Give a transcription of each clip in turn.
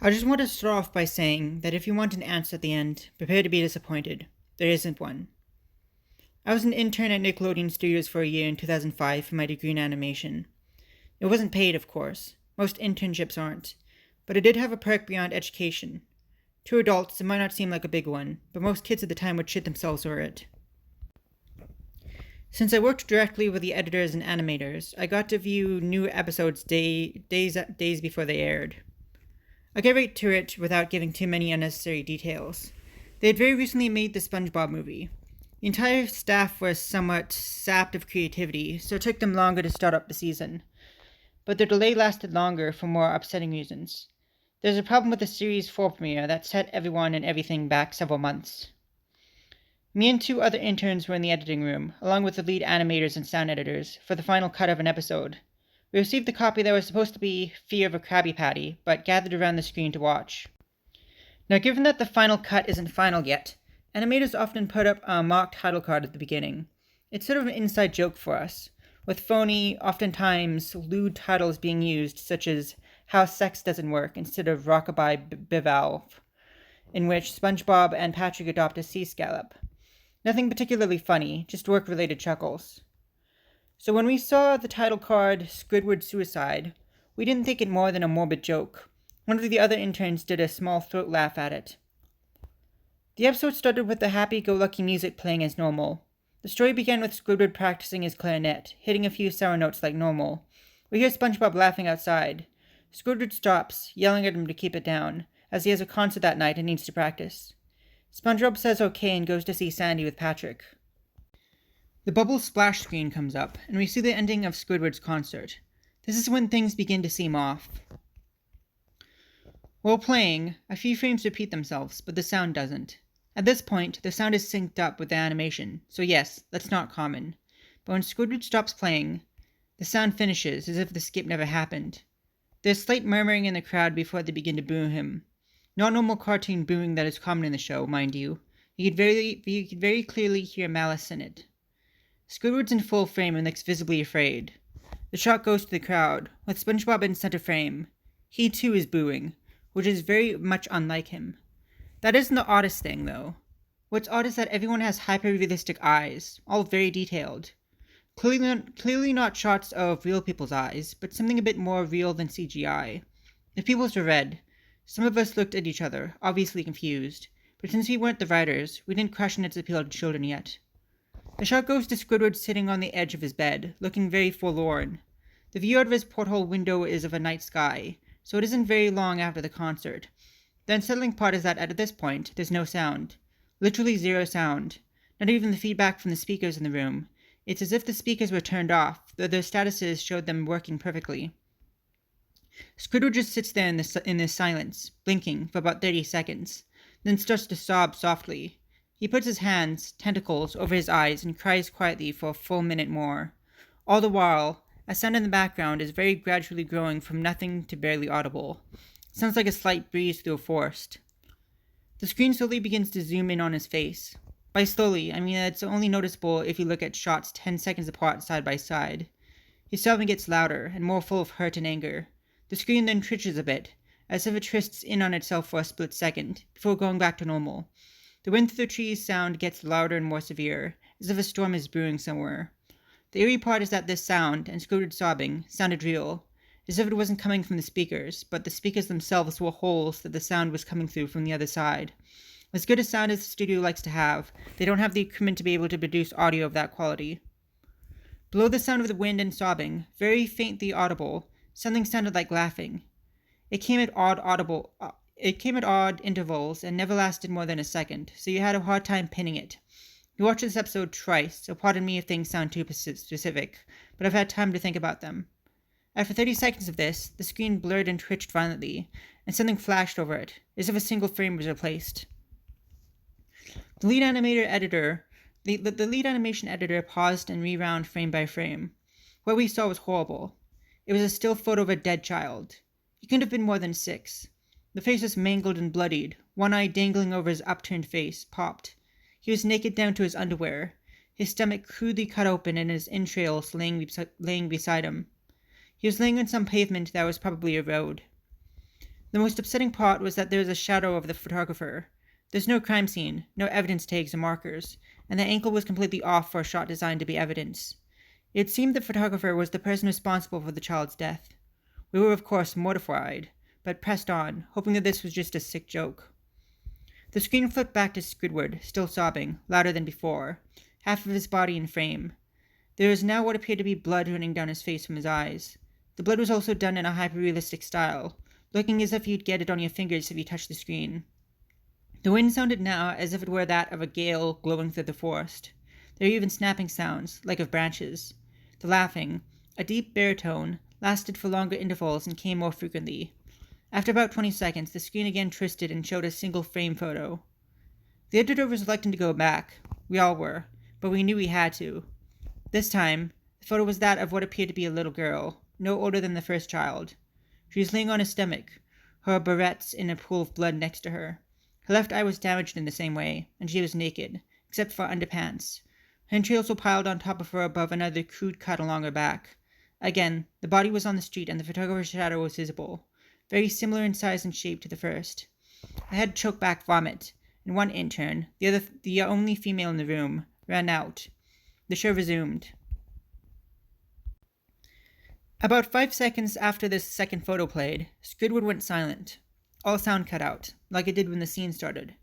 I just want to start off by saying that if you want an answer at the end, prepare to be disappointed. There isn't one. I was an intern at Nickelodeon Studios for a year in 2005 for my degree in animation. It wasn't paid, of course. Most internships aren't. But it did have a perk beyond education. To adults, it might not seem like a big one, but most kids at the time would shit themselves over it. Since I worked directly with the editors and animators, I got to view new episodes days before they aired. I'll get right to it without giving too many unnecessary details. They had very recently made the SpongeBob movie. The entire staff was somewhat sapped of creativity, so it took them longer to start up the season. But their delay lasted longer for more upsetting reasons. There's a problem with the Series 4 premiere that set everyone and everything back several months. Me and two other interns were in the editing room, along with the lead animators and sound editors, for the final cut of an episode. We received the copy that was supposed to be Fear of a Krabby Patty, but gathered around the screen to watch. Now, given that the final cut isn't final yet, animators often put up a mock title card at the beginning. It's sort of an inside joke for us, with phony, oftentimes lewd titles being used, such as How Sex Doesn't Work instead of Rockabye Bivalve, in which SpongeBob and Patrick adopt a sea scallop. Nothing particularly funny, just work-related chuckles. So when we saw the title card, Squidward Suicide, we didn't think it more than a morbid joke. One of the other interns did a small throat laugh at it. The episode started with the happy-go-lucky music playing as normal. The story began with Squidward practicing his clarinet, hitting a few sour notes like normal. We hear SpongeBob laughing outside. Squidward stops, yelling at him to keep it down, as he has a concert that night and needs to practice. SpongeBob says okay and goes to see Sandy with Patrick. The bubble splash screen comes up, and we see the ending of Squidward's concert. This is when things begin to seem off. While playing, a few frames repeat themselves, but the sound doesn't. At this point, the sound is synced up with the animation, so yes, that's not common. But when Squidward stops playing, the sound finishes as if the skip never happened. There's slight murmuring in the crowd before they begin to boo him. Not normal cartoon booing that is common in the show, mind you. You could very clearly hear malice in it. Squidward's in full frame and looks visibly afraid. The shot goes to the crowd, with SpongeBob in center frame. He too is booing, which is very much unlike him. That isn't the oddest thing, though. What's odd is that everyone has hyper-realistic eyes, all very detailed. Clearly not shots of real people's eyes, but something a bit more real than CGI. The pupils were red. Some of us looked at each other, obviously confused, but since we weren't the writers, we didn't question its appeal to children yet. The shot goes to Squidward sitting on the edge of his bed, looking very forlorn. The view out of his porthole window is of a night sky, so it isn't very long after the concert. The unsettling part is that at this point, there's no sound. Literally zero sound. Not even the feedback from the speakers in the room. It's as if the speakers were turned off, though their statuses showed them working perfectly. Squidward just sits there in this silence, blinking for about 30 seconds, then starts to sob softly. He puts his hands, tentacles, over his eyes and cries quietly for a full minute more. All the while, a sound in the background is very gradually growing from nothing to barely audible. It sounds like a slight breeze through a forest. The screen slowly begins to zoom in on his face. By slowly, I mean that it's only noticeable if you look at shots 10 seconds apart side by side. His sobbing gets louder and more full of hurt and anger. The screen then twitches a bit, as if it twists in on itself for a split second, before going back to normal. The wind through the trees sound gets louder and more severe, as if a storm is brewing somewhere. The eerie part is that this sound, and Squidward sobbing, sounded real, as if it wasn't coming from the speakers, but the speakers themselves were holes that the sound was coming through from the other side. As good a sound as the studio likes to have, they don't have the equipment to be able to produce audio of that quality. Below the sound of the wind and sobbing, very faintly audible, something sounded like laughing. It came at odd intervals and never lasted more than a second, so you had a hard time pinning it. You watched this episode twice, so pardon me if things sound too specific, but I've had time to think about them. After 30 seconds of this, the screen blurred and twitched violently, and something flashed over it, as if a single frame was replaced. The lead animation editor paused and rewound frame by frame. What we saw was horrible. It was a still photo of a dead child. He couldn't have been more than 6. The face was mangled and bloodied, one eye dangling over his upturned face, popped. He was naked down to his underwear, his stomach crudely cut open and his entrails laying beside him. He was laying on some pavement that was probably a road. The most upsetting part was that there was a shadow of the photographer. There's no crime scene, no evidence tags or markers, and the ankle was completely off for a shot designed to be evidence. It seemed the photographer was the person responsible for the child's death. We were of course mortified, but pressed on, hoping that this was just a sick joke. The screen flipped back to Squidward, still sobbing, louder than before, half of his body in frame. There was now what appeared to be blood running down his face from his eyes. The blood was also done in a hyper-realistic style, looking as if you'd get it on your fingers if you touched the screen. The wind sounded now as if it were that of a gale blowing through the forest. There were even snapping sounds, like of branches. The laughing, a deep baritone, lasted for longer intervals and came more frequently. After about 20 seconds, the screen again twisted and showed a single-frame photo. The editor was reluctant to go back. We all were, but we knew we had to. This time, the photo was that of what appeared to be a little girl, no older than the first child. She was laying on her stomach, her barrettes in a pool of blood next to her. Her left eye was damaged in the same way, and she was naked, except for underpants. Her entrails were piled on top of her above another crude cut along her back. Again, the body was on the street and the photographer's shadow was visible, very similar in size and shape to the first. I had to choke back vomit, and one intern, the only female in the room, ran out. The show resumed. About 5 seconds after this second photo played, Squidward went silent. All sound cut out, like it did when the scene started.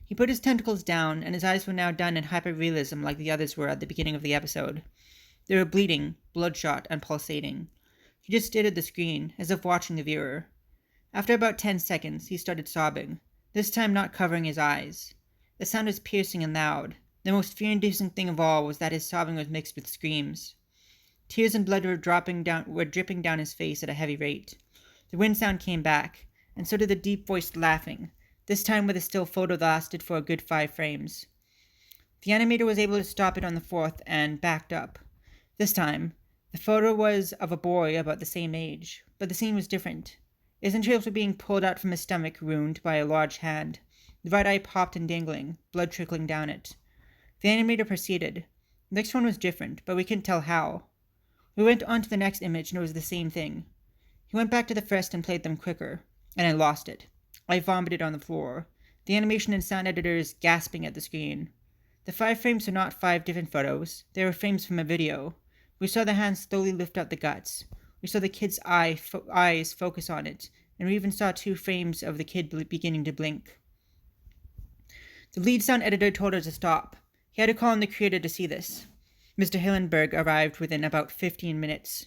He put his tentacles down, and his eyes were now done in hyper-realism like the others were at the beginning of the episode. They were bleeding, bloodshot, and pulsating. He just stared at the screen, as if watching the viewer. After about 10 seconds, he started sobbing, this time not covering his eyes. The sound was piercing and loud. The most fear-inducing thing of all was that his sobbing was mixed with screams. Tears and blood were dripping down his face at a heavy rate. The wind sound came back, and so did the deep-voiced laughing, this time with a still photo that lasted for a good 5 frames. The animator was able to stop it on the 4th and backed up. This time, the photo was of a boy about the same age, but the scene was different. His entrails were being pulled out from his stomach, ruined by a large hand. The right eye popped and dangling, blood trickling down it. The animator proceeded. The next one was different, but we couldn't tell how. We went on to the next image, and it was the same thing. He went back to the first and played them quicker, and I lost it. I vomited on the floor, the animation and sound editors gasping at the screen. The 5 frames were not 5 different photos. They were frames from a video. We saw the hand slowly lift out the guts. We saw the kid's eyes focus on it, and we even saw 2 frames of the kid beginning to blink. The lead sound editor told us to stop. He had to call on the creator to see this. Mr. Hillenberg arrived within about 15 minutes.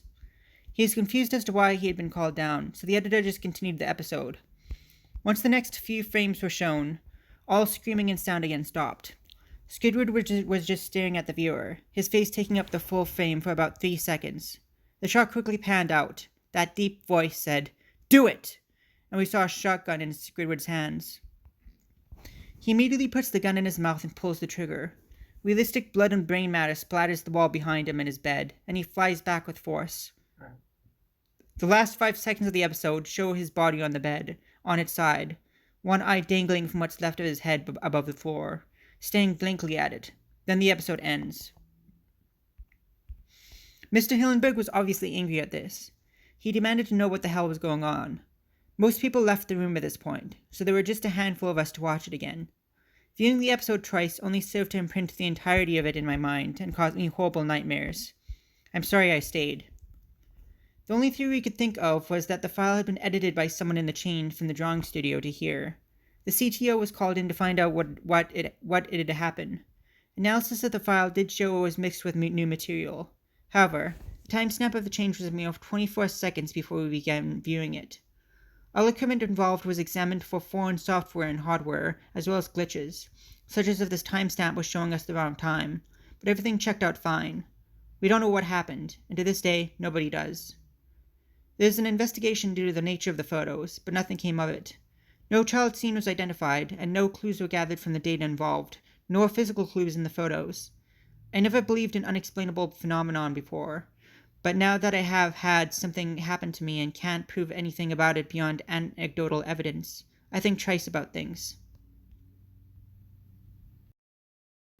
He was confused as to why he had been called down, so the editor just continued the episode. Once the next few frames were shown, all screaming and sound again stopped. Squidward was just staring at the viewer, his face taking up the full frame for about 3 seconds. The shot quickly panned out. That deep voice said, "Do it!" And we saw a shotgun in Squidward's hands. He immediately puts the gun in his mouth and pulls the trigger. Realistic blood and brain matter splatters the wall behind him in his bed, and he flies back with force. The last 5 seconds of the episode show his body on the bed, on its side, one eye dangling from what's left of his head above the floor, staring blankly at it. Then the episode ends. Mr. Hillenberg was obviously angry at this. He demanded to know what the hell was going on. Most people left the room at this point, so there were just a handful of us to watch it again. Viewing the episode twice only served to imprint the entirety of it in my mind and caused me horrible nightmares. I'm sorry I stayed. The only theory we could think of was that the file had been edited by someone in the chain from the drawing studio to here. The CTO was called in to find out what had happened. Analysis of the file did show it was mixed with new material. However, the timestamp of the change was a mere 24 seconds before we began viewing it. All equipment involved was examined for foreign software and hardware, as well as glitches, such as if this timestamp was showing us the wrong time, but everything checked out fine. We don't know what happened, and to this day, nobody does. There's an investigation due to the nature of the photos, but nothing came of it. No child scene was identified, and no clues were gathered from the data involved, nor physical clues in the photos. I never believed in unexplainable phenomenon before, but now that I have had something happen to me and can't prove anything about it beyond anecdotal evidence, I think twice about things.